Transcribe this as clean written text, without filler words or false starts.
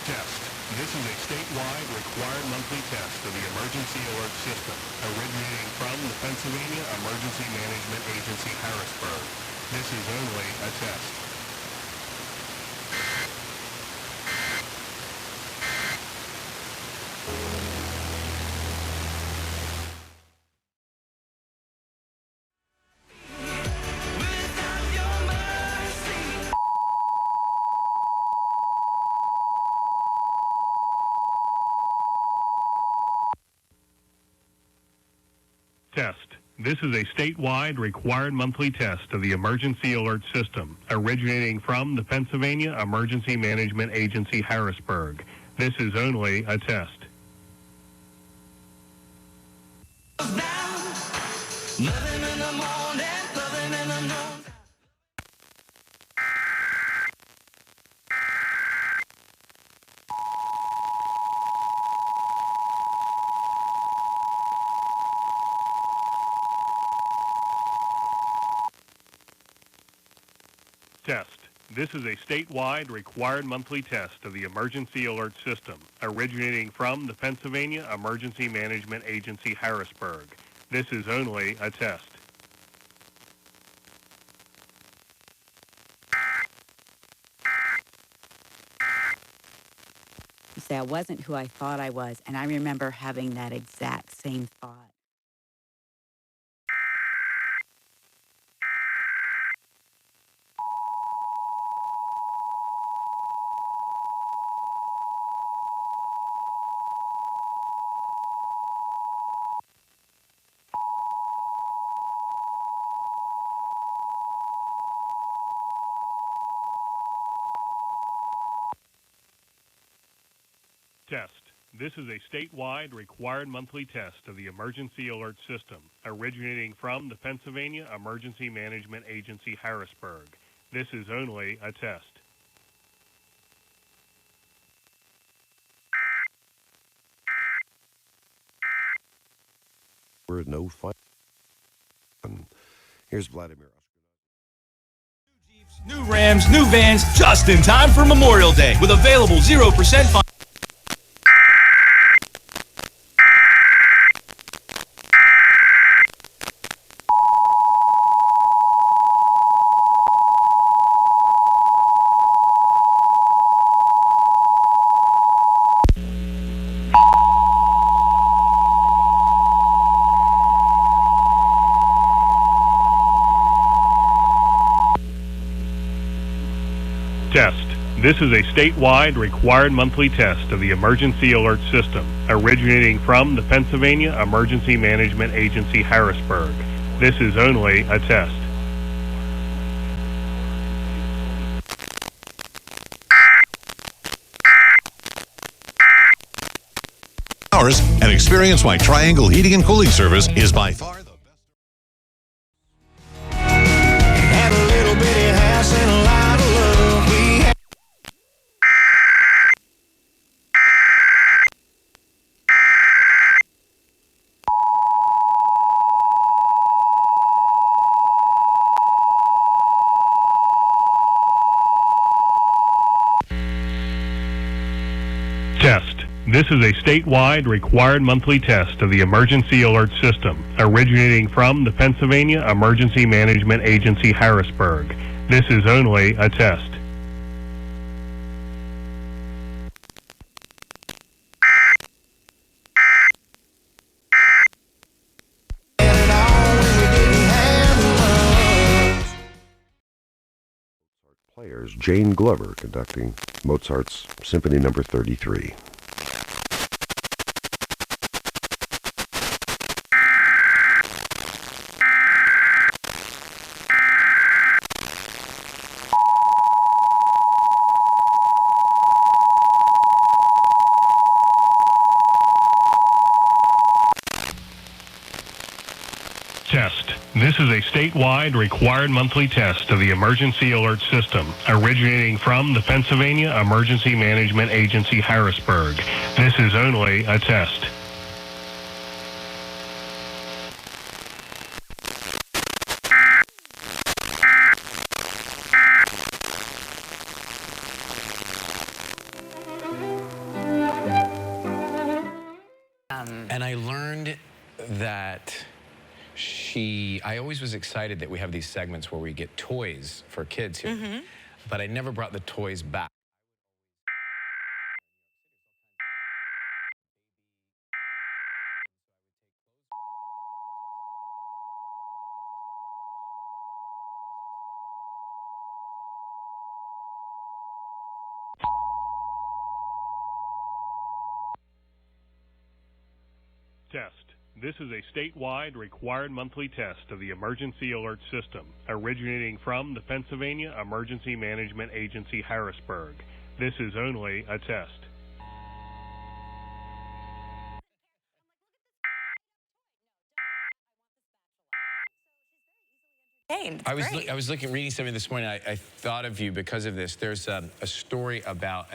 Test. This is a statewide required monthly test of the emergency alert system, originating from the Pennsylvania Emergency Management Agency, Harrisburg. This is only a test. Test. This is a statewide required monthly test of the emergency alert system, originating from the Pennsylvania Emergency Management Agency, Harrisburg. This is only a test. Test. This is a statewide required monthly test of the emergency alert system, originating from the Pennsylvania Emergency Management Agency, Harrisburg. This is only a test. You say, I wasn't who I thought I was, and I remember having that exact same thought. Test. This is a statewide required monthly test of the emergency alert system, originating from the Pennsylvania Emergency Management Agency, Harrisburg. This is only a test. We're no fun. Here's Vladimir. New Rams, new vans, just in time for Memorial Day with available 0% finance. Test. This is a statewide required monthly test of the emergency alert system, originating from the Pennsylvania Emergency Management Agency, Harrisburg. This is only a test. Hours and experience why Triangle Heating and Cooling Service is by far the best. Had a little bitty house and a lot of love. We had Test. This is a statewide required monthly test of the emergency alert system, originating from the Pennsylvania Emergency Management Agency, Harrisburg. This is only a test. it all when we didn't have love. Players Jane Glover conducting Mozart's Symphony No. 33. Test. This is a statewide required monthly test of the emergency alert system, originating from the Pennsylvania Emergency Management Agency, Harrisburg. This is only a test. I always was excited that we have these segments where we get toys for kids here, but I never brought the toys back. Test. This is a statewide required monthly test of the emergency alert system, originating from the Pennsylvania Emergency Management Agency, Harrisburg. This is only a test. Kane, I was reading something this morning. I thought of you because of this. There's a story about